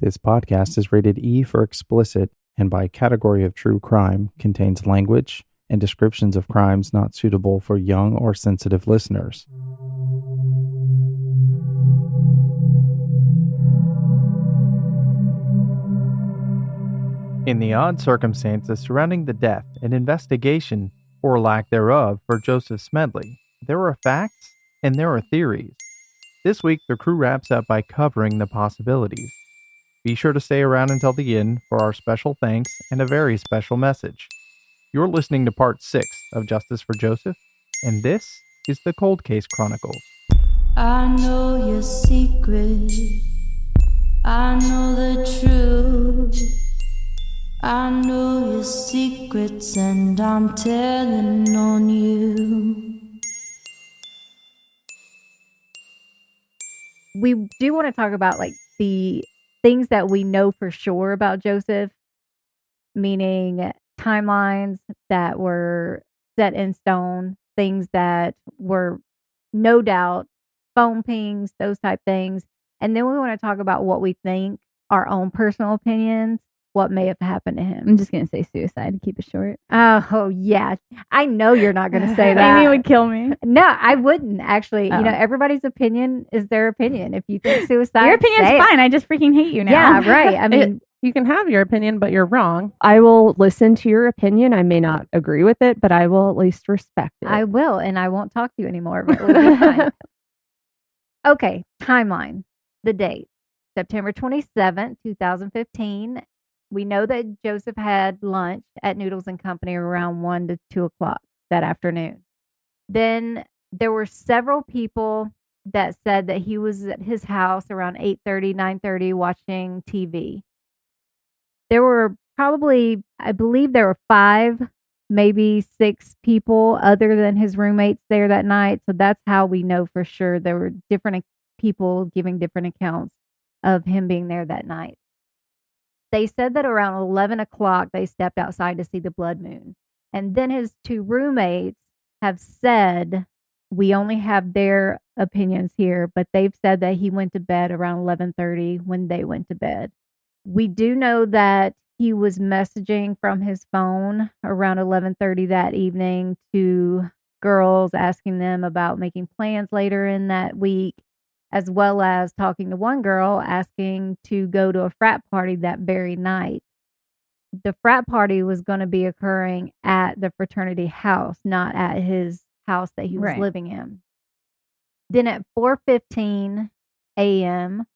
This podcast is rated E for explicit and by category of true crime contains language and descriptions of crimes not suitable for young or sensitive listeners. In the odd circumstances surrounding the death and investigation, or lack thereof, for Joseph Smedley, there are facts and there are theories. This week, the crew wraps up by covering the possibilities. Be sure to stay around until the end for our special thanks and a very special message. You're listening to part 6 of Justice for Joseph, and this is the Cold Case Chronicles. I know your secret. I know the truth. I know your secrets, and I'm telling on you. We do want to talk about like the things that we know for sure about Joseph, meaning timelines that were set in stone, things that were no doubt phone pings, those type things. And then we want to talk about what we think, our own personal opinions, what may have happened to him. I'm just going to say suicide to keep it short. Oh, yeah. I know you're not going to say that. Amy would kill me. No, I wouldn't actually. Oh. You know, everybody's opinion is their opinion. If you think suicide, Your opinion's say it. fine. I just freaking hate you now. Yeah, right. I mean, You can have your opinion, but you're wrong. I will listen to your opinion. I may not agree with it, but I will at least respect it. I will, and I won't talk to you anymore. But we'll be fine. Okay, timeline. The date, September 27th, 2015. We know that Joseph had lunch at Noodles and Company around 1 to 2 o'clock that afternoon. Then there were several people that said that he was at his house around 8:30, 9:30 watching TV. There were probably, I believe there were 5, maybe 6 people other than his roommates there that night. So that's how we know for sure there were different people giving different accounts of him being there that night. They said that around 11 o'clock, they stepped outside to see the blood moon. And then his 2 roommates have said, we only have their opinions here, but they've said that he went to bed around 11:30 when they went to bed. We do know that he was messaging from his phone around 11:30 that evening to girls, asking them about making plans later in that week, as well as talking to one girl asking to go to a frat party that very night. The frat party was going to be occurring at the fraternity house, not at his house that he was Right. living in. Then at 4:15 a.m.,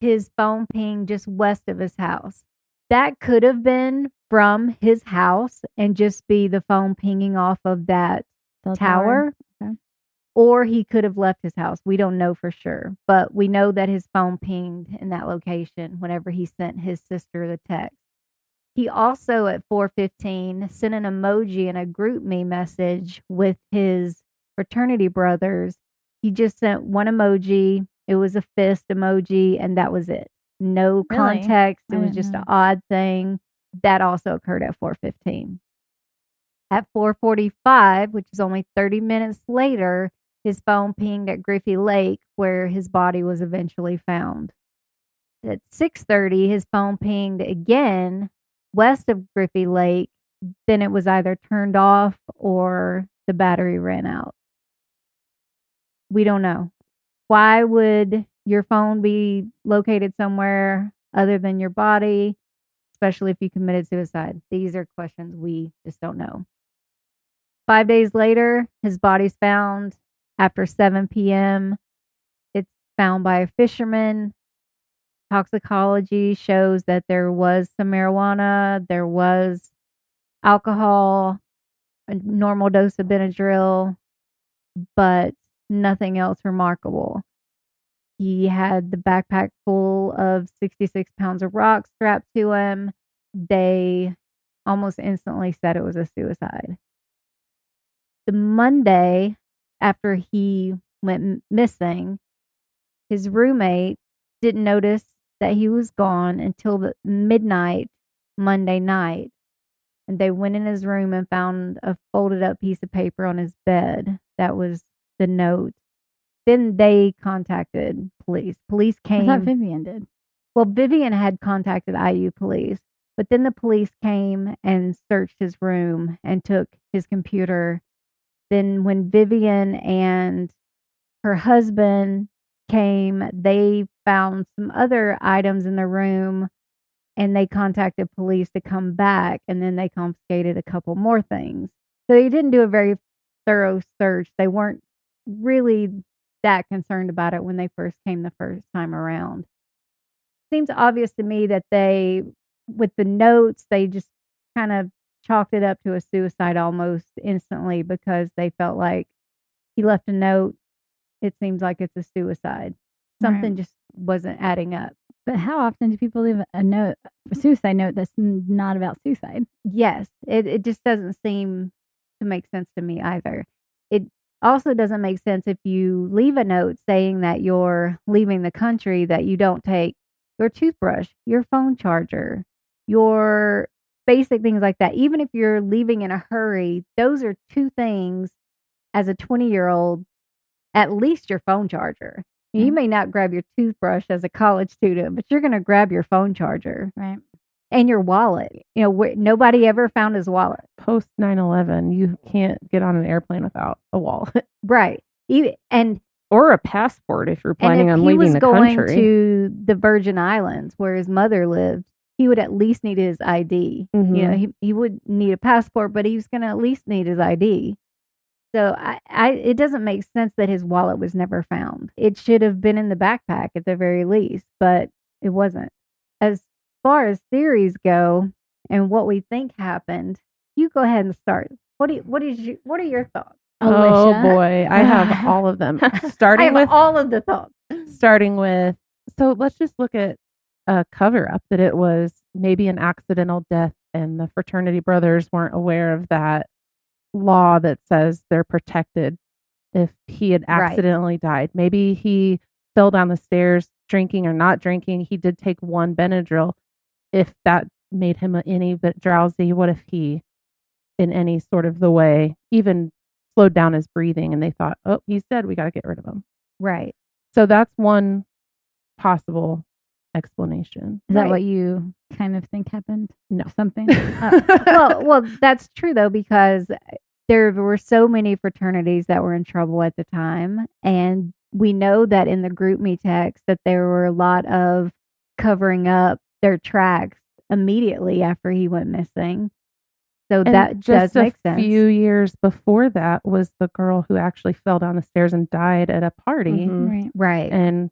his phone pinged just west of his house. That could have been from his house and just be the phone pinging off of that Cell tower. Okay. Or he could have left his house. We don't know for sure, but we know that his phone pinged in that location whenever he sent his sister the text. He also at 4:15 sent an emoji in a group me message with his fraternity brothers. He just sent one emoji. It was a fist emoji, and that was it. No Really? context. I It was didn't just know. an odd thing. That also occurred at 4:15. At 4:45, which is only 30 minutes later, his phone pinged at Griffey Lake, where his body was eventually found. At 6:30, his phone pinged again west of Griffey Lake. Then it was either turned off or the battery ran out. We don't know. Why would your phone be located somewhere other than your body, especially if you committed suicide? These are questions we just don't know. 5 days later, his body's found after 7 p.m. It's found by a fisherman. Toxicology shows that there was some marijuana, there was alcohol, a normal dose of Benadryl, but nothing else remarkable. He had the backpack full of 66 pounds of rocks strapped to him. They almost instantly said it was a suicide. The Monday after he went missing, his roommate didn't notice that he was gone until the midnight Monday night. And they went in his room and found a folded up piece of paper on his bed. That was the note. Then they contacted police. Police I thought came. Vivian did. Well, Vivian had contacted IU police, but then the police came and searched his room and took his computer. Then when Vivian and her husband came, they found some other items in the room and they contacted police to come back, and then they confiscated a couple more things. So they didn't do a very thorough search. They weren't really that concerned about it when they first came the first time around. Seems obvious to me that they, with the notes, they just kind of chalked it up to a suicide almost instantly because they felt like he left a note. It seems like it's a suicide. Something just wasn't adding up. But how often do people leave a suicide note that's not about suicide? Yes, it just doesn't seem to make sense to me either. It also doesn't make sense if you leave a note saying that you're leaving the country that you don't take your toothbrush, your phone charger, your basic things like that. Even if you're leaving in a hurry, those are two things as a 20-year-old, at least your phone charger. You may not grab your toothbrush as a college student, but you're going to grab your phone charger. Right. And your wallet. Nobody ever found his wallet. Post 9/11, you can't get on an airplane without a wallet. Right. Or a passport if you're planning on leaving the country. If he was going to the Virgin Islands where his mother lived, he would at least need his ID. Mhm. He would need a passport, but he was going to at least need his ID. So it doesn't make sense that his wallet was never found. It should have been in the backpack at the very least, but it wasn't. As far as theories go and what we think happened, you go ahead and start. What are your thoughts? Oh Alicia? boy, I have all of them. I Starting have with all of the thoughts. so let's just look at a cover up that it was maybe an accidental death and the fraternity brothers weren't aware of that law that says they're protected if he had Right. accidentally died. Maybe he fell down the stairs drinking or not drinking. He did take one Benadryl. If that made him any bit drowsy, what if he, in any sort of the way, even slowed down his breathing and they thought, oh, he's dead. We got to get rid of him. Right. So that's one possible explanation. Is that Right. what you kind of think happened? No. Something? Well, that's true though, because there were so many fraternities that were in trouble at the time, and we know that in the group me text that there were a lot of covering up their tracks immediately after he went missing. So And that just does make a sense. few years before that was the girl who actually fell down the stairs and died at a party Mm-hmm. Right. Right. and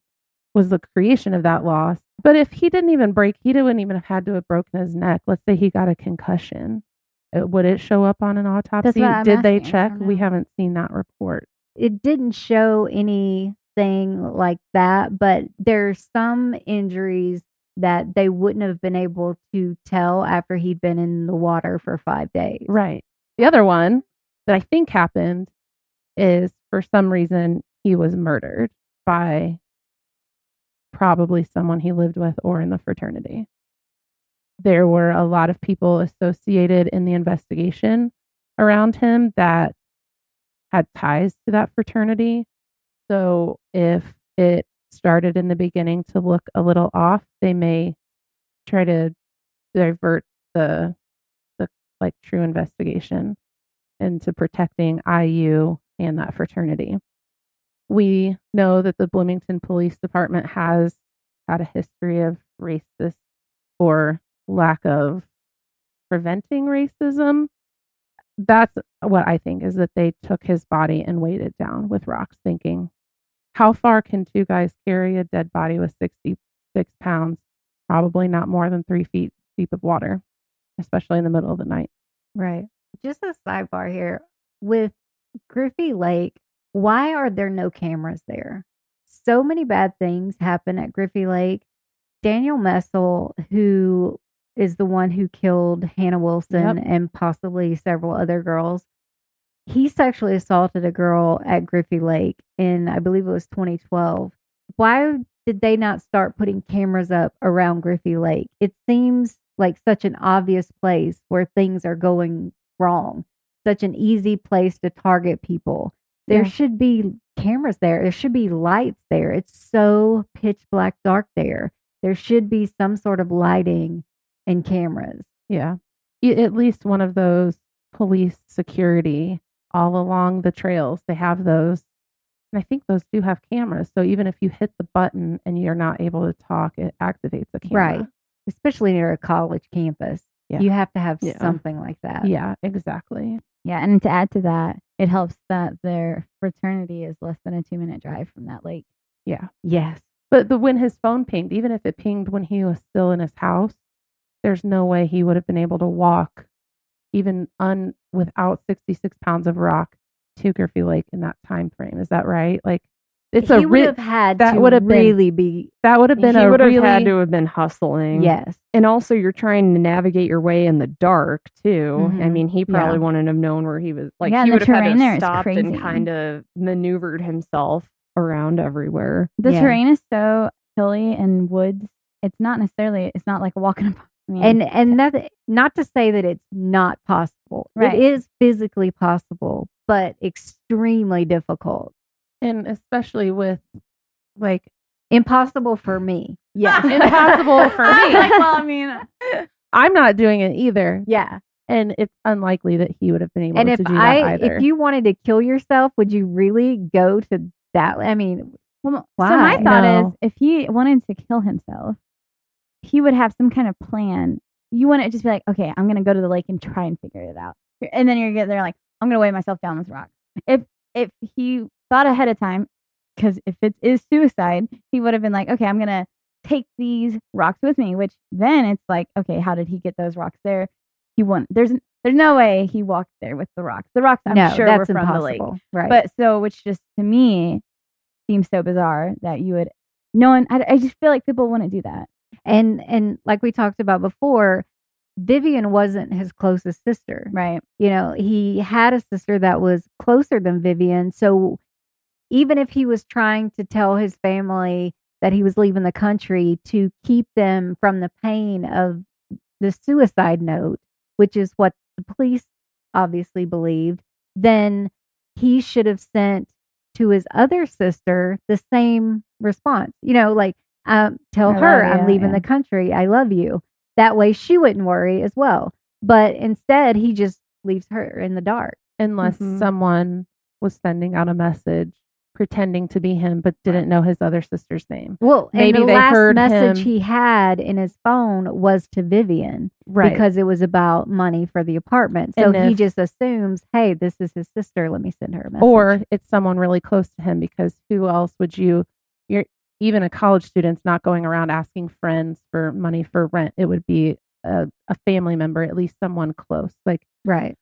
was the creation of that loss. But if he didn't even break, he wouldn't even have had to have broken his neck. Let's say he got a concussion. Would it show up on an autopsy? what I'm Did they asking. I check? don't We know. haven't seen that report. It didn't show anything like that, but there's some injuries that they wouldn't have been able to tell after he'd been in the water for 5 days. Right. The other one that I think happened is for some reason he was murdered by probably someone he lived with or in the fraternity. There were a lot of people associated in the investigation around him that had ties to that fraternity. So if it started in the beginning to look a little off, they may try to divert the like true investigation into protecting IU and that fraternity. We know that the Bloomington Police Department has had a history of racist or lack of preventing racism. That's what I think, is that they took his body and weighed it down with rocks, thinking, how far can two guys carry a dead body with 66 pounds? Probably not more than 3 feet deep of water, especially in the middle of the night. Right. Just a sidebar here. With Griffey Lake, why are there no cameras there? So many bad things happen at Griffey Lake. Daniel Messel, who is the one who killed Hannah Wilson Yep. and possibly several other girls, he sexually assaulted a girl at Griffey Lake in, I believe it was 2012. Why did they not start putting cameras up around Griffey Lake? It seems like such an obvious place where things are going wrong, such an easy place to target people. There Yeah. should be cameras there. There should be lights there. It's so pitch black dark there. There should be some sort of lighting and cameras. Yeah. At least one of those police security all along the trails. They have those. And I think those do have cameras. So even if you hit the button and you're not able to talk, it activates a camera. Right. Especially near a college campus. Yeah. You have to have Yeah. something like that. Yeah, exactly. Yeah, and to add to that, it helps that their fraternity is less than a 2-minute drive from that lake. Yeah. Yes. But when his phone pinged, even if it pinged when he was still in his house, there's no way he would have been able to walk even without 66 pounds of rock to Griffey Lake in that time frame. Is that right? Like, it's He would have had that to would have been- really be. that would have been He a would have really had to have been hustling. Yes. And also, you're trying to navigate your way in the dark too. I Mhm. mean, he probably Yeah. wouldn't have known where he was. Like, Yeah, he and the would have had terrain to there have is stopped and crazy. kind of maneuvered himself around everywhere. The Yeah. terrain is so hilly and woods. It's not like walking up. I mean, And that, not to say that it's not possible. Right. It is physically possible, but extremely difficult. and especially with like Impossible for me. Yes. impossible for me. Like, well, I mean, I'm not doing it either. Yeah. And it's unlikely that he would have been able And to if do that either. if you wanted to kill yourself, would you really go to that? I mean, well, so Why? my thought No. is, if he wanted to kill himself, he would have some kind of plan. You wouldn't just be like, okay, I'm gonna go to the lake and try and figure it out, and then you're get there like, I'm gonna weigh myself down with rocks. If he thought ahead of time, because if it is suicide, he would have been like, okay, I'm gonna take these rocks with me. Which then it's like, okay, how did he get those rocks there? He wouldn't. There's no way he walked there with the rocks. The rocks, I'm no, sure, that's were from the lake. impossible. Right. But so, which just to me seems so bizarre that you would. No one. I just feel like people wouldn't do that. and like we talked about before, Vivian wasn't his closest sister. Right. You know, he had a sister that was closer than Vivian. So even if he was trying to tell his family that he was leaving the country to keep them from the pain of the suicide note, which is what the police obviously believed, then he should have sent to his other sister the same response. You know, like, tell I her love I'm you, leaving yeah. the country. I love you. That way she wouldn't worry as well. But instead, he just leaves her in the dark. Unless Mhm. someone was sending out a message pretending to be him but didn't know his other sister's name. Well, Maybe and the they last heard message him- he had in his phone was to Vivian Right. because it was about money for the apartment. So And he if- just assumes, hey, this is his sister. Let me send her a message. or it's someone really close to him, because who else would you're even a college student's not going around asking friends for money for rent. It would be a family member, at least someone close, like right.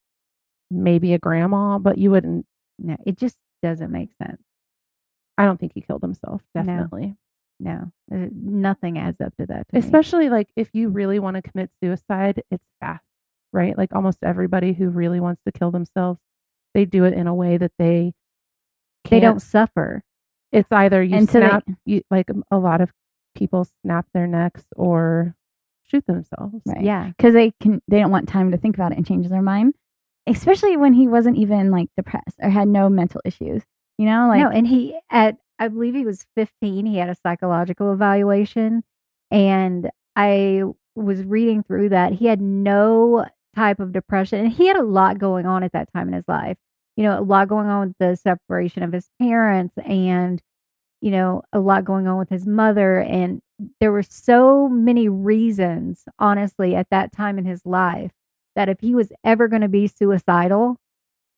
maybe a grandma, but you wouldn't. No, it just doesn't make sense. I don't think he killed himself. No. Definitely. No, nothing adds up to that. To me. Especially like if you really want to commit suicide, it's fast, right? Like almost everybody who really wants to kill themselves, they do it in a way that they they can't. don't suffer. It's either you And so they- snap, like a lot of people snap their necks or shoot themselves. Right. Yeah. Because they don't want time to think about it and change their mind, especially when he wasn't even like depressed or had no mental issues. You know, like No, and I believe he was 15. He had a psychological evaluation, and I was reading through that. He had no type of depression, and he had a lot going on at that time in his life. You know, a lot going on with the separation of his parents, and you know, a lot going on with his mother, and there were so many reasons, honestly, at that time in his life, that if he was ever going to be suicidal,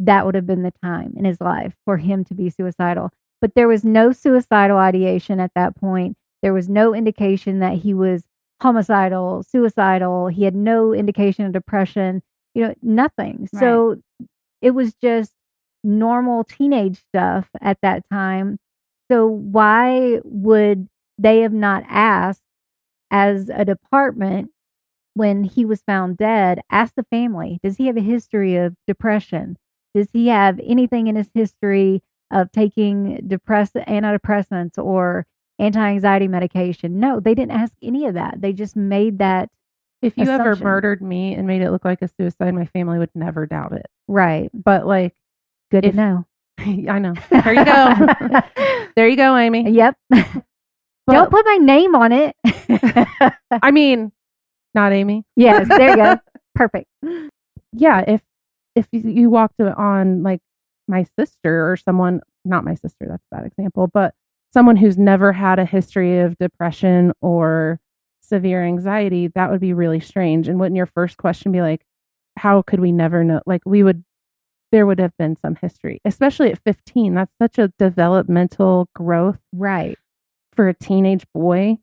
that would have been the time in his life for him to be suicidal. But there was no suicidal ideation at that point. There was no indication that he was homicidal, suicidal. He had no indication of depression, you know, nothing. Right. So it was just normal teenage stuff at that time. So why would they have not asked as a department when he was found dead, ask the family, does he have a history of depression? Does he have anything in his history of taking antidepressants or anti-anxiety medication? No, they didn't ask any of that. They just made that If you ever assumption. murdered me and made it look like a suicide, my family would never doubt it. right. But like, Good If- to know. I know. There you go. There you go, Amy. Yep. Don't put my name on it. I mean, not Amy. Yes, there you go. Perfect. Yeah, if you walked on like my sister or someone, not my sister, that's a bad example, but someone who's never had a history of depression or severe anxiety, that would be really strange. And wouldn't your first question be like, how could we never know? Like there would have been some history, especially at 15. That's such a developmental growth Right. for a teenage boy.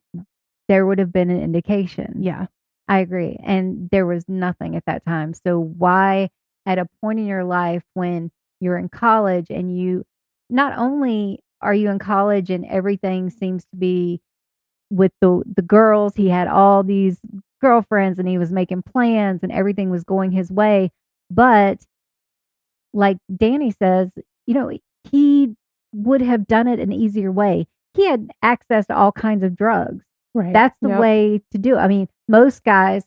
There would have been an indication. Yeah. I agree. And there was nothing at that time. So why at a point in your life when you're in college and you not only are you in college and everything seems to be with the girls, he had all these girlfriends and he was making plans and everything was going his way, but like Danny says, he would have done it an easier way. He had access to all kinds of drugs. Right. That's the Yep. way to do it. I mean, most guys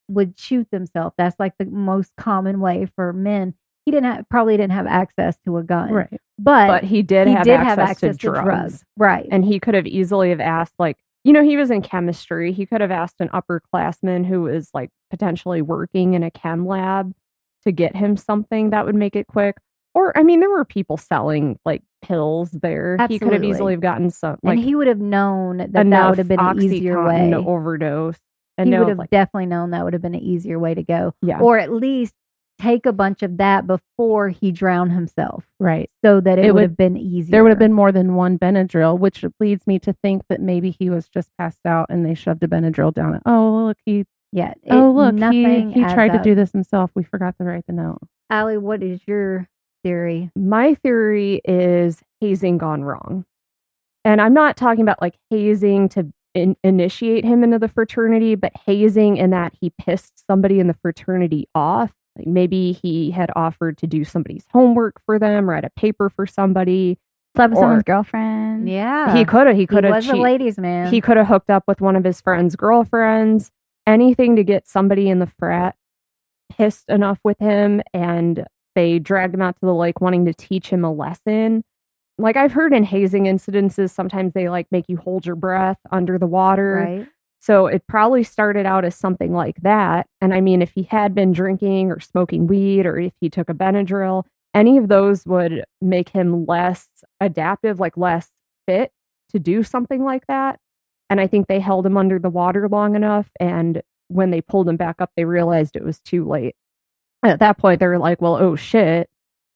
would shoot themselves. That's like the most common way for men. He probably didn't have access to a gun. Right. But he did have access to drugs. Right. And he could have easily have asked, like, he was in chemistry. He could have asked an upperclassman who was like potentially working in a chem lab to get him something that would make it quick. Or, I mean, there were people selling like pills there. He could have Absolutely. easily have gotten some, like, and he would have known that enough would have been an easier Oxycontin way. to overdose. And He know, would have like, definitely known that would have been an easier way to go. yeah. Or at least take a bunch of that before he drowned himself Right. so that it It would would- have been easier. There would have been more than one Benadryl, which leads me to think that maybe he was just passed out and they shoved a Benadryl down it. Oh, look, he nothing adds tried to up. do this himself. We forgot to write the note. Allie, what is your theory? My theory is hazing gone wrong. And I'm not talking about like hazing to initiate him into the fraternity, but hazing in that he pissed somebody in the fraternity off. Like maybe he had offered to do somebody's homework for them, write a paper for somebody. Slept with Or- someone's girlfriend. Yeah. He could have. He was a ladies' man. He could have hooked up with one of his friends' girlfriends. Anything to get somebody in the frat pissed enough with him, and they dragged him out to the lake wanting to teach him a lesson. Like I've heard in hazing incidences, sometimes they like make you hold your breath under the water. Right. So it probably started out as something like that. And I mean, if he had been drinking or smoking weed, or if he took a Benadryl, any of those would make him less adaptive, like less fit to do something like that. And I think they held him under the water long enough. And when they pulled him back up, they realized it was too late. At that point, they were like, well, oh shit.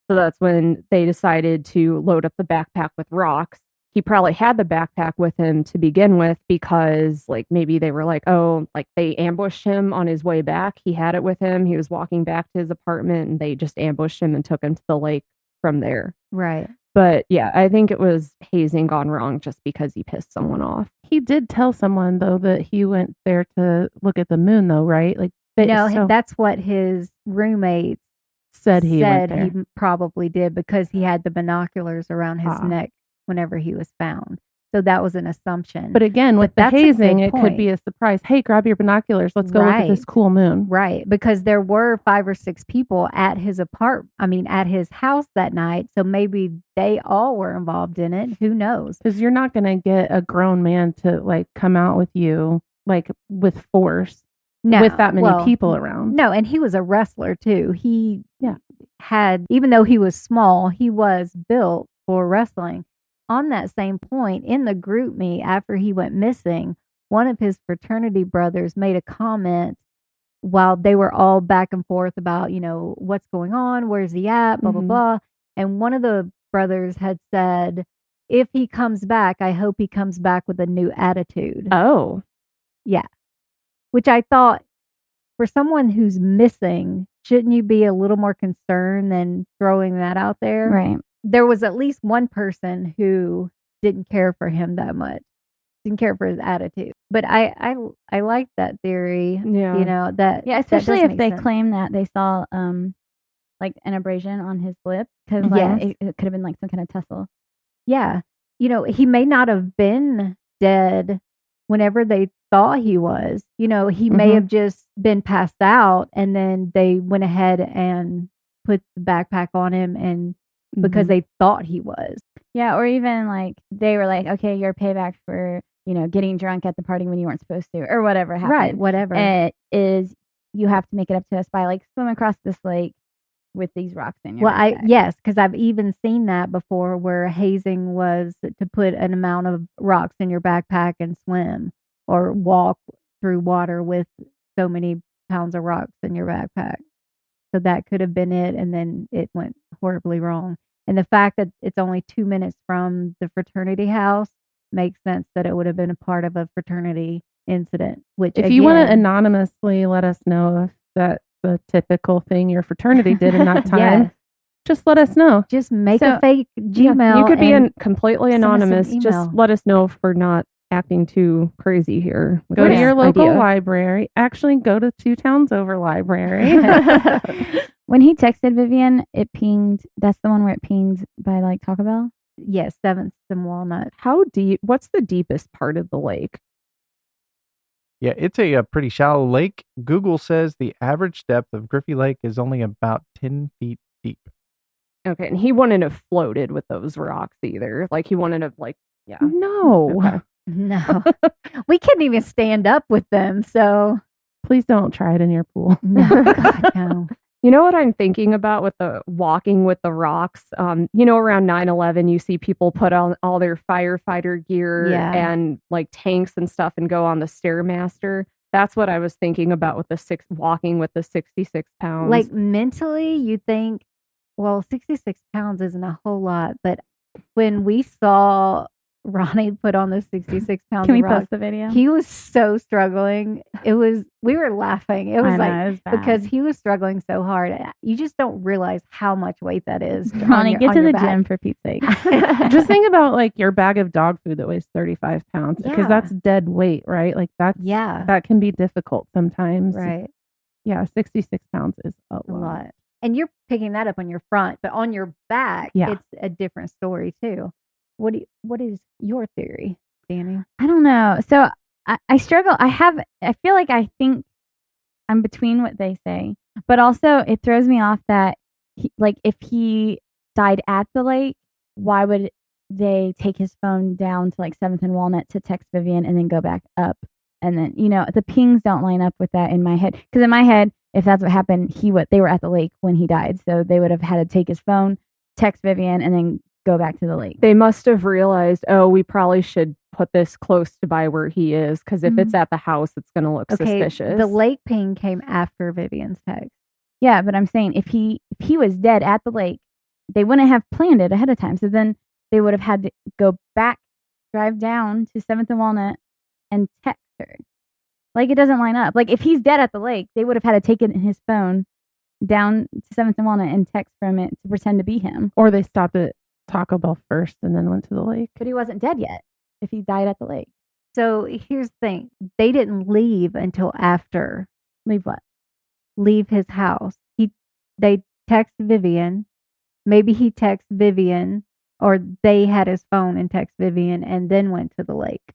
So that's when they decided to load up the backpack with rocks. He probably had the backpack with him to begin with because, like, maybe they were like, oh, like they ambushed him on his way back. He had it with him. He was walking back to his apartment and they just ambushed him and took him to the lake from there. Right. But yeah, I think it was hazing gone wrong just because he pissed someone off. He did tell someone though that he went there to look at the moon though, right? Like That's what his roommates said he went there. he probably did because he had the binoculars around his Ah. neck whenever he was found. So that was an assumption. But again, with the that's a good hazing, it could point. be a surprise. Hey, grab your binoculars. Let's go look at this Right. cool moon. Right, because there were 5 or 6 people at his at his house that night, so maybe they all were involved in it. Who knows? Because you're not going to get a grown man to like come out with you like with force No, with that many well, people around. No, and he was a wrestler too. He Yeah. had, even though he was small, he was built for wrestling. On that same point, in the group meet after he went missing, one of his fraternity brothers made a comment while they were all back and forth about, what's going on, where's he at, blah, blah, Mhm. blah. And one of the brothers had said, if he comes back, I hope he comes back with a new attitude. Oh, Which I thought, for someone who's missing, shouldn't you be a little more concerned than throwing that out there? Right. There was at least one person who didn't care for him that much, didn't care for his attitude. But I like that theory. yeah. That Yeah, that does especially if make they sense. claim that they saw like an abrasion on his lip because Yes. it could have been like some kind of tussle. Yeah, he may not have been dead whenever they thought he was. He may Mhm. have just been passed out, and then they went ahead and put the backpack on him, and because Mhm. they thought he was. Yeah, or even like they were like, okay, your payback for getting drunk at the party when you weren't supposed to, or whatever happened. Right, whatever. It is you have to make it up to us by like swim across this lake with these rocks in your backpack. Yes, because I've even seen that before where hazing was to put an amount of rocks in your backpack and swim or walk through water with so many pounds of rocks in your backpack. So that could have been it, and then it went horribly wrong. And the fact that it's only 2 minutes from the fraternity house makes sense that it would have been a part of a fraternity incident. Which, if you want to anonymously let us know if that's the typical thing your fraternity did in that time, Yes. just let us know. Just make So, a fake Gmail. You could be and completely send us an anonymous. Just email. let us know if we're not acting too crazy here. with Go to this your local idea. library. Actually, go to 2 towns over library. When he texted Vivian, it pinged. That's the one where it pinged by like Taco Bell. Yes, 7th and Walnut. How deep? What's the deepest part of the lake? Yeah, it's a pretty shallow lake. Google says the average depth of Griffey Lake is only about 10 feet deep. Okay, and he wouldn't have floated with those rocks either. Like he wouldn't have yeah. No. Okay. No, we couldn't even stand up with them. So Please don't try it in your pool. no, God, no. You know what I'm thinking about with the walking with the rocks? Around 9/11, you see people put on all their firefighter gear Yeah. and like tanks and stuff and go on the Stairmaster. That's what I was thinking about with walking with the 66 pounds. Like mentally, you think, well, 66 pounds isn't a whole lot, but when we saw Ronnie put on the 66 pounds Can we of rock, post the video? he was so struggling. We were laughing. It was I know, like, it was bad. because he was struggling so hard. You just don't realize how much weight that is. on Ronnie, your- get on to your the back. gym for Pete's sake. Just think about like your bag of dog food that weighs 35 pounds because Yeah. that's dead weight, right? Like Yeah, that can be difficult sometimes. right. Yeah, 66 pounds is a A lot. lot. And you're picking that up on your front, but on your back, Yeah. it's a different story too. What is your theory, Danny? I don't know. So I struggle. I feel like I think I'm between what they say, but also it throws me off that if he died at the lake, why would they take his phone down to like 7th and Walnut to text Vivian and then go back up? And then, the pings don't line up with that in my head. Because in my head, if that's what happened, they were at the lake when he died. So they would have had to take his phone, text Vivian, and then go back to the lake. they must have realized, oh, we probably should put this close to by where he is because if it's at the house, it's going to look suspicious. The lake ping came after Vivian's text. Yeah, but I'm saying if he was dead at the lake, they wouldn't have planned it ahead of time. So then they would have had to go back, drive down to 7th and Walnut, and text her. Like, it doesn't line up. Like, if he's dead at the lake, they would have had to take his phone down to 7th and Walnut and text from it to pretend to be him. Or they stopped at Taco Bell first and then went to the lake. But he wasn't dead yet if he died at the lake. So here's the thing: they didn't leave until after. Leave what? Leave his house. They text Vivian. Maybe he texted Vivian, or they had his phone and text Vivian, and then went to the lake.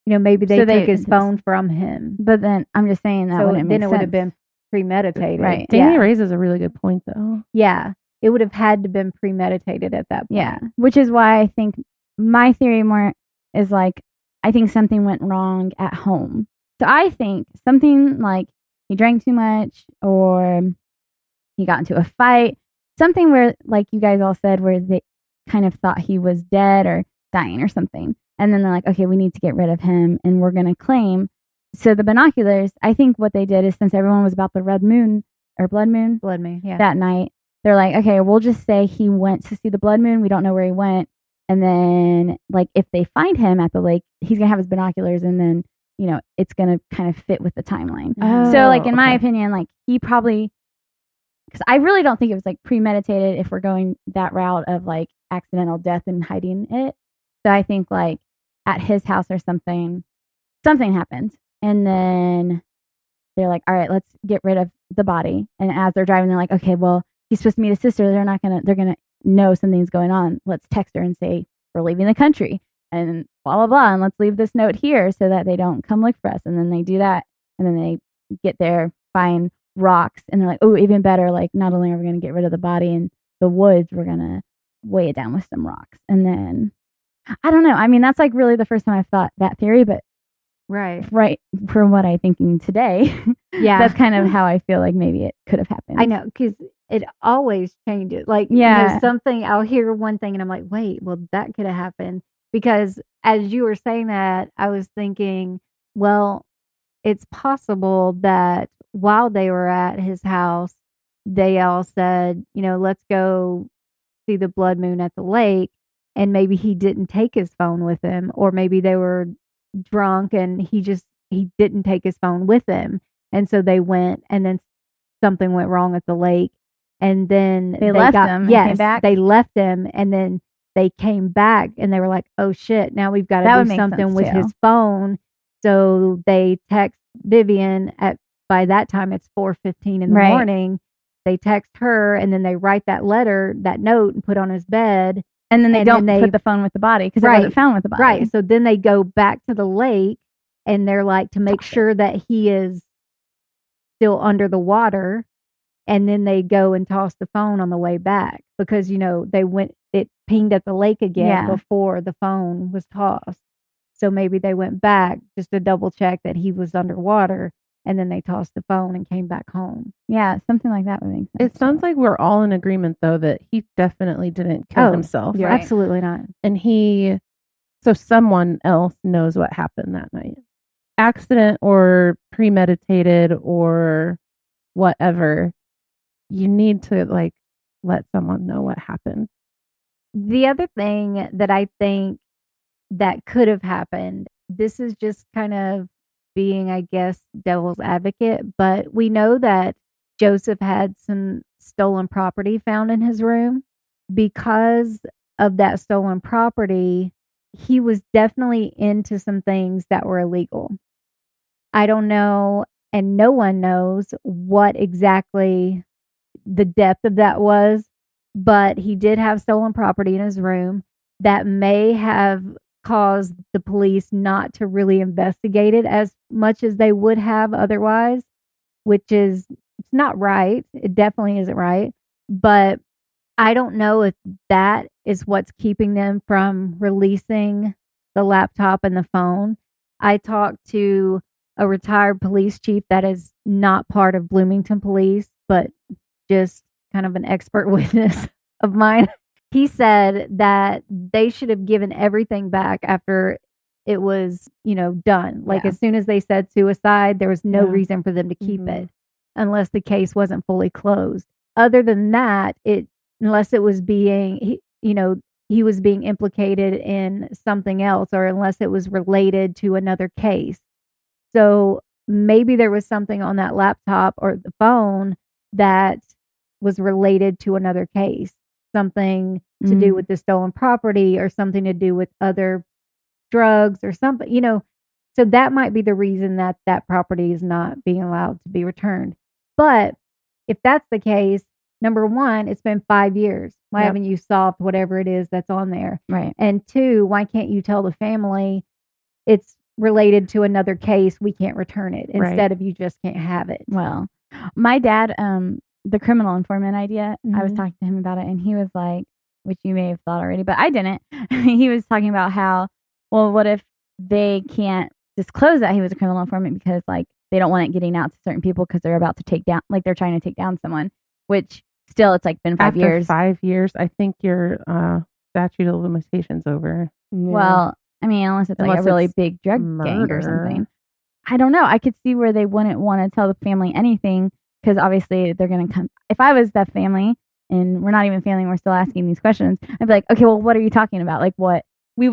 Maybe they So took his phone from him. But then I'm just saying that So wouldn't then make it would have sense. been premeditated. Right. Danny Yeah. raises a really good point, though. Yeah. It would have had to been premeditated at that point. Yeah, which is why I think my theory more is like I think something went wrong at home. So I think something like he drank too much or he got into a fight, something where, like you guys all said, where they kind of thought he was dead or dying or something. And then they're like, okay, we need to get rid of him and we're going to claim. So the binoculars, I think what they did is since everyone was about the red moon or blood moon Blood moon. Yeah. that night, they're like, okay, we'll just say he went to see the blood moon. We don't know where he went. And then, like, if they find him at the lake, he's going to have his binoculars and then, it's going to kind of fit with the timeline. Mhm. So, like, in my okay. opinion, like, he probably, because I really don't think it was like premeditated if we're going that route of like accidental death and hiding it. So I think like at his house or something happened. And then they're like, all right, let's get rid of the body. And as they're driving, they're like, okay, well, he's supposed to meet his sister. They're going to know something's going on. Let's text her and say, we're leaving the country and blah, blah, blah. And let's leave this note here so that they don't come look for us. And then they do that. And then they get there, find rocks. And they're like, oh, even better. Like, not only are we going to get rid of the body in the woods, we're going to weigh it down with some rocks. And then I don't know. I mean, that's like really the first time I've thought that theory, but Right. right from what I'm thinking today, Yeah. that's kind of how I feel like maybe it could have happened. I know, because it always changes. Like, you know, Yeah. something, I'll hear one thing and I'm like, wait, well, that could have happened. Because as you were saying that, I was thinking, well, it's possible that while they were at his house, they all said, you know, let's go see the blood moon at the lake. And maybe he didn't take his phone with him, or maybe they were drunk and he didn't take his phone with him. And so they went, and then something went wrong at the lake. And then They left him and yes, came back? they left him, and then they came back and they were like, oh shit, now we've got That to would do make something sense, with too. his phone. So they text Vivian by that time it's 4:15 in the Right. morning. They text her, and then they write that note and put on his bed. And then they and don't then put they- the phone with the body because it Right. wasn't found with the body. Right. So then they go back to the lake, and they're like, to make Toss it. sure that he is still under the water. And then they go and toss the phone on the way back because, you know, it pinged at the lake again Yeah. before the phone was tossed. So maybe they went back just to double check that he was underwater, and then they tossed the phone and came back home. Yeah, something like that would make sense. It sounds like we're all in agreement, though, that he definitely didn't kill Oh, himself. Right. Absolutely not. And so someone else knows what happened that night. Accident or premeditated or whatever. You need to let someone know what happened. The other thing that I think that could have happened, this is just kind of being, I guess, devil's advocate, but we know that Joseph had some stolen property found in his room. Because of that stolen property, he was definitely into some things that were illegal. I don't know, and no one knows what exactly the depth of that was, but he did have stolen property in his room that may have caused the police not to really investigate it as much as they would have otherwise, which is it's not right. It definitely isn't right. But I don't know if that is what's keeping them from releasing the laptop and the phone. I talked to a retired police chief that is not part of Bloomington Police, but just kind of an expert witness of mine. He said that they should have given everything back after it was, you know, done. Like Yeah. as soon as they said suicide, there was no Yeah. reason for them to keep Mhm. it unless the case wasn't fully closed. Other than that, unless it was he was being implicated in something else, or unless it was related to another case. So maybe there was something on that laptop or the phone that was related to another case, something to do Mm. with the stolen property or something to do with other drugs or something, you know. So that might be the reason that that property is not being allowed to be returned. But if that's the case, number one, it's been 5 years. Why Yep. haven't you solved whatever it is that's on there? Right. And two, why can't you tell the family it's related to another case, we can't return it, Right. instead of you just can't have it? Well, my dad, the criminal informant idea, I was Mhm. talking to him about it, and he was like, which you may have thought already, but I didn't. He was talking about how, well, what if they can't disclose that he was a criminal informant because, like, they don't want it getting out to certain people because they're about to take down, like, they're trying to take down someone, which still, it's like been 5 After years. 5 years, I think your statute of limitations over. Well, I mean, unless it's like Unless a really it's big drug gang or murder. something. I don't know. I could see where they wouldn't want to tell the family anything because obviously they're going to come. If I was that family and we're not even family, we're still asking these questions, I'd be like, okay, well, what are you talking about? Like what? It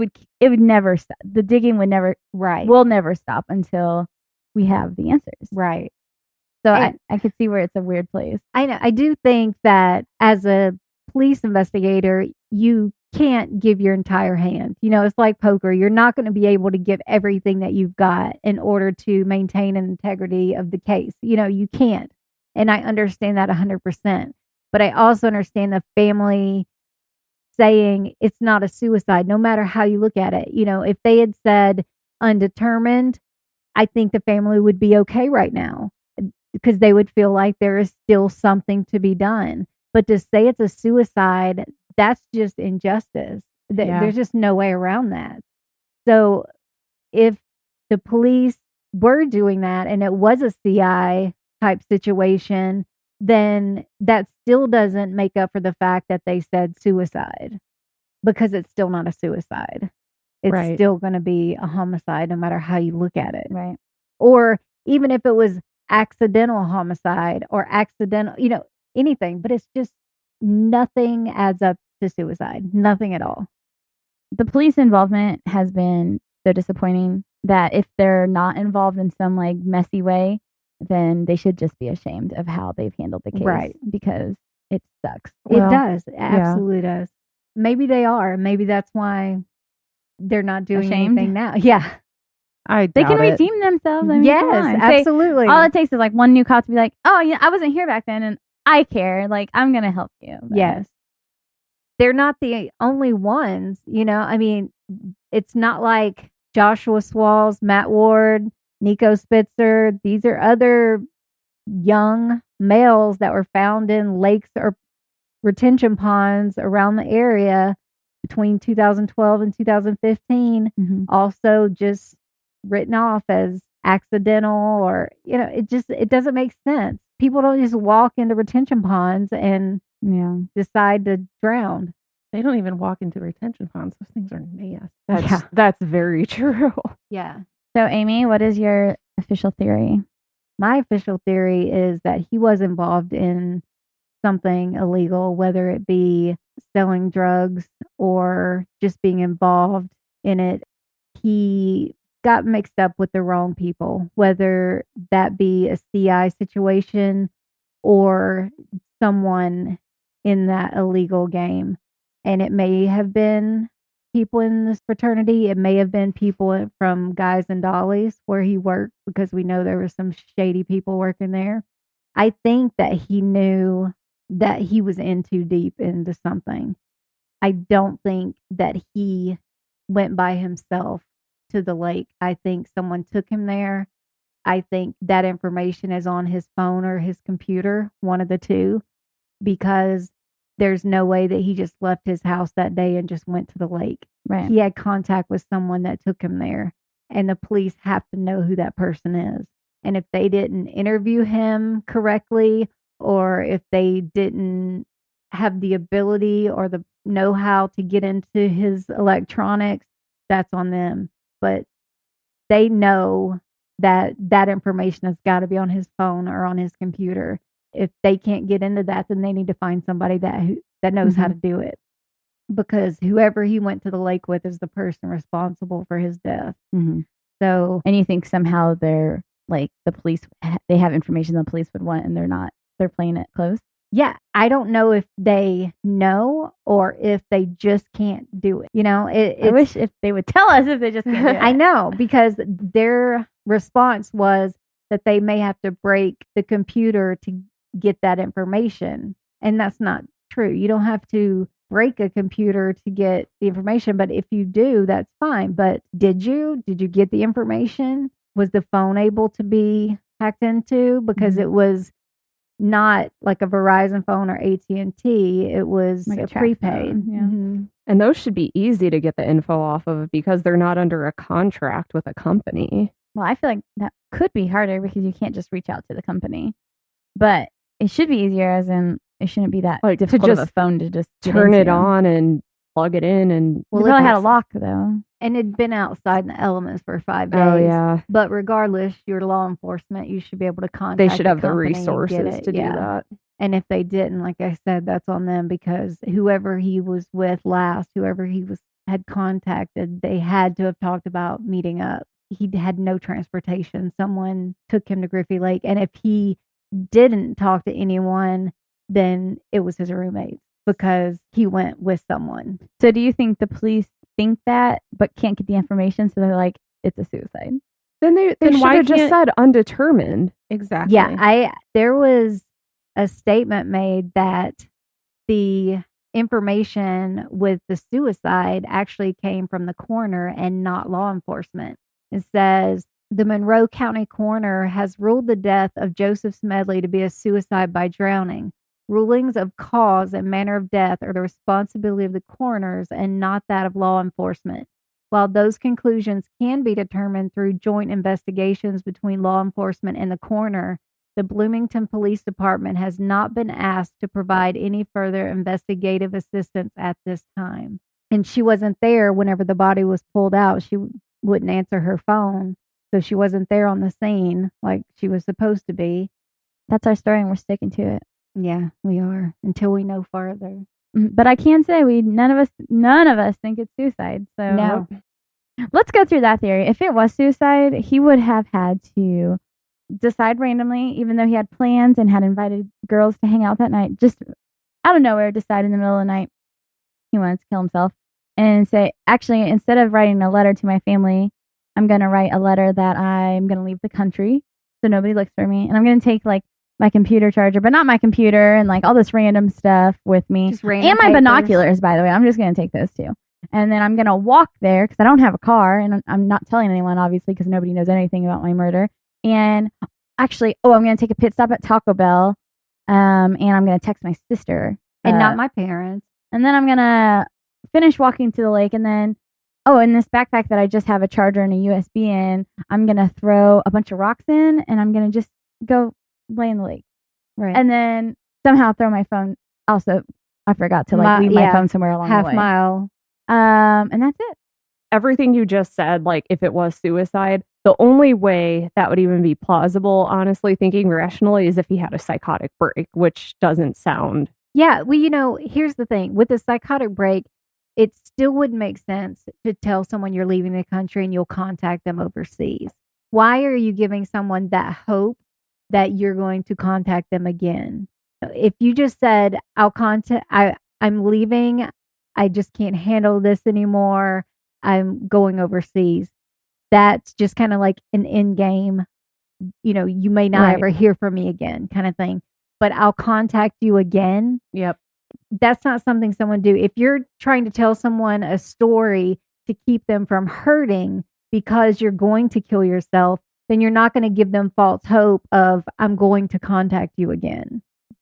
would never stop. The digging would never, Right. will never stop until we have the answers. Right. So And- I could see where it's a weird place. I know. I do think that as a police investigator, you can't give your entire hand. You know, it's like poker. You're not going to be able to give everything that you've got in order to maintain an integrity of the case. You know, you can't. And I understand that 100%. But I also understand the family saying it's not a suicide, no matter how you look at it. You know, if they had said undetermined, I think the family would be okay right now because they would feel like there is still something to be done. But to say it's a suicide, that's just injustice. Yeah. There's just no way around that. So if the police were doing that and it was a CI type situation, then that still doesn't make up for the fact that they said suicide, because it's still not a suicide. It's Right. still going to be a homicide no matter how you look at it. Right. Or even if it was accidental homicide or accidental, anything, but it's just nothing adds up to suicide. Nothing at all. The police involvement has been so disappointing that if they're not involved in some like messy way, then they should just be ashamed of how they've handled the case. Right. Because it sucks. It does. It absolutely does. Maybe they are. Maybe that's why they're not doing Ashamed? anything now. Yeah. I They can doubt it. redeem themselves. I mean, Yes, come on. Say, absolutely. all it takes is like one new cop to be like, oh, yeah, I wasn't here back then and I care. Like, I'm going to help you. But Yes. They're not the only ones, I mean, it's not like Joshua Swalls, Matt Ward, Nico Spitzer. These are other young males that were found in lakes or retention ponds around the area between 2012 and 2015. Mhm. Also just written off as accidental, or, it doesn't make sense. People don't just walk into retention ponds and Yeah. decide to drown. They don't even walk into retention ponds. Those things are nasty. That's very true. Yeah. So, Amy, what is your official theory? My official theory is that he was involved in something illegal, whether it be selling drugs or just being involved in it. He got mixed up with the wrong people, whether that be a CI situation or someone in that illegal game. And it may have been people in this fraternity. It may have been people from Guys and Dollies where he worked, because we know there were some shady people working there. I think that he knew that he was in too deep into something. I don't think that he went by himself to the lake. I think someone took him there. I think that information is on his phone or his computer, one of the two, because there's no way that he just left his house that day and just went to the lake. Right. He had contact with someone that took him there, and the police have to know who that person is. And if they didn't interview him correctly, or if they didn't have the ability or the know-how to get into his electronics, that's on them. But they know that that information has got to be on his phone or on his computer. If they can't get into that, then they need to find somebody that knows how to do it. Because whoever he went to the lake with is the person responsible for his death. Mhm. So, And you think somehow they're like the police, they have information the police would want and they're playing it close? yeah, I don't know if they know or if they just can't do it. I wish if they would tell us if they just can't do it. I know, because their response was that they may have to break the computer to get that information. And that's not true. You don't have to break a computer to get the information, but if you do, that's fine. But did you get the information? Was the phone able to be hacked into? Because it was not like a Verizon phone or AT&T. It was Like a a track prepaid. phone, yeah. Mhm. And those should be easy to get the info off of because they're not under a contract with a company. Well, I feel like that could be harder because you can't just reach out to the company. But it should be easier, as in it shouldn't be that Like, to difficult of a just phone to just get Turn it into. on and plug it in and Well, Well, they if probably had a it's- lock though. And it'd been outside in the elements for 5 days. oh yeah, But regardless, your law enforcement, you should be able to contact they should have the company and get resources it. to do Yeah. that. And if they didn't, like I said, that's on them, because whoever he was with last, whoever he had contacted, they had to have talked about meeting up. He had no transportation. Someone took him to Griffey Lake. And if he didn't talk to anyone, then it was his roommate, because he went with someone. So do you think the police think that but can't get the information, so they're like, it's a suicide? Then they Then should why have just can't- said undetermined. Exactly. Yeah, there was a statement made that the information with the suicide actually came from the coroner and not law enforcement. It says the Monroe County coroner has ruled the death of Joseph Smedley to be a suicide by drowning. Rulings of cause and manner of death are the responsibility of the coroners and not that of law enforcement. While those conclusions can be determined through joint investigations between law enforcement and the coroner, the Bloomington Police Department has not been asked to provide any further investigative assistance at this time. And she wasn't there whenever the body was pulled out. She wouldn't answer her phone, so she wasn't there on the scene like she was supposed to be. That's our story, and we're sticking to it. Yeah, we are, until we know further. But I can say none of us think it's suicide. So No. let's go through that theory. If it was suicide, he would have had to decide randomly, even though he had plans and had invited girls to hang out that night, just out of nowhere, decide in the middle of the night he wanted to kill himself and say, actually, instead of writing a letter to my family, I'm going to write a letter that I'm going to leave the country so nobody looks for me. And I'm going to take like my computer charger, but not my computer, and like all this random stuff with me. Just random And my papers. binoculars, by the way. I'm just going to take those too. And then I'm going to walk there because I don't have a car, and I'm not telling anyone, obviously, because nobody knows anything about my murder. And actually, I'm going to take a pit stop at Taco Bell, and I'm going to text my sister. And not my parents. And then I'm going to finish walking to the lake, and then, in this backpack that I just have a charger and a USB in, I'm going to throw a bunch of rocks in, and I'm going to just go lay in the lake. Right. And then somehow throw my phone. Also, I forgot to leave my phone somewhere along half the way. mile. And that's it. Everything you just said, like if it was suicide, the only way that would even be plausible, honestly, thinking rationally, is if he had a psychotic break, which doesn't sound. Yeah, well, here's the thing. With a psychotic break, it still wouldn't make sense to tell someone you're leaving the country and you'll contact them overseas. Why are you giving someone that hope that you're going to contact them again? If you just said, I'm leaving, I just can't handle this anymore, I'm going overseas, that's just kind of like an end game. You may not Right. ever hear from me again kind of thing. But I'll contact you again. Yep. That's not something someone do. If you're trying to tell someone a story to keep them from hurting because you're going to kill yourself, then you're not going to give them false hope of, I'm going to contact you again.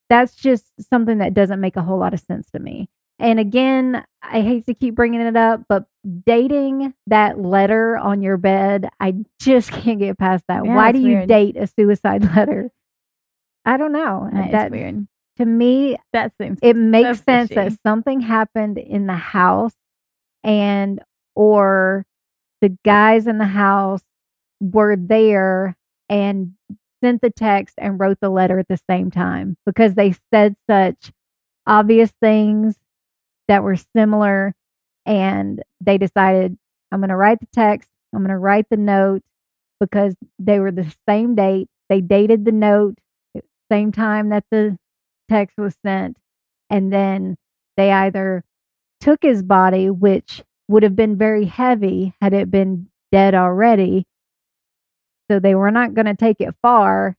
That's just something that doesn't make a whole lot of sense to me. And again, I hate to keep bringing it up, but dating that letter on your bed, I just can't get past that. Yeah, Why it's do you weird. date a suicide letter? I don't know. It's weird. To me, That seems it makes so sense fishy. that something happened in the house or the guys in the house were there and sent the text and wrote the letter at the same time because they said such obvious things that were similar, and they decided, I'm going to write the text, I'm going to write the note, because they were the same date. They dated the note same time that the text was sent, and then they either took his body, which would have been very heavy had it been dead already, so they were not going to take it far,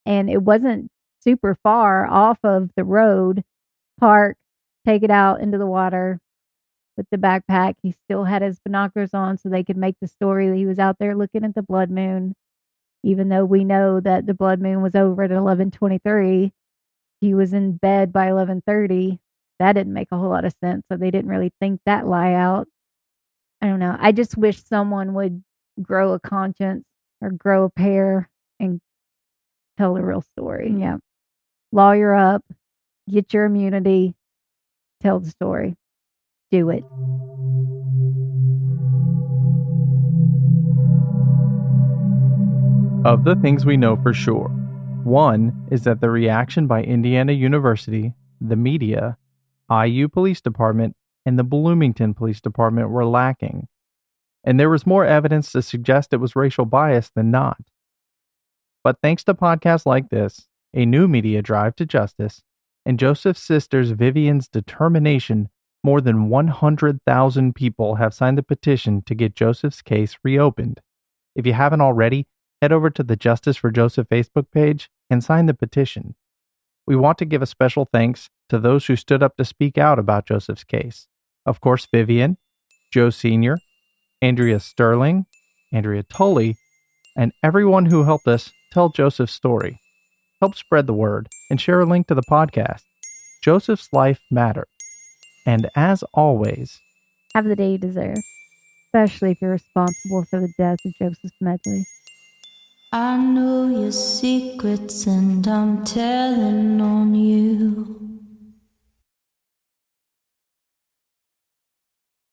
and it wasn't super far off of the road. Park, take it out into the water with the backpack. He still had his binoculars on so they could make the story that he was out there looking at the blood moon, even though we know that the blood moon was over at 11:23. He was in bed by 11:30. That didn't make a whole lot of sense, so they didn't really think that lie out. I don't know. I just wish someone would grow a conscience or grow a pair and tell the real story. Yeah. Lawyer up, get your immunity, tell the story. Do it. Of the things we know for sure, one is that the reaction by Indiana University, the media, IU Police Department, and the Bloomington Police Department were lacking, and there was more evidence to suggest it was racial bias than not. But thanks to podcasts like this, a new media drive to justice, and Joseph's sister's Vivian's determination, more than 100,000 people have signed the petition to get Joseph's case reopened. If you haven't already, head over to the Justice for Joseph Facebook page and sign the petition. We want to give a special thanks to those who stood up to speak out about Joseph's case. Of course, Vivian, Joe Sr., Andrea Sterling, Andrea Tully, and everyone who helped us tell Joseph's story. Help spread the word and share a link to the podcast. Joseph's life mattered. And as always, Have the day you deserve. Especially if you're responsible for the death of Joseph Smedley. I know your secrets and I'm telling on you.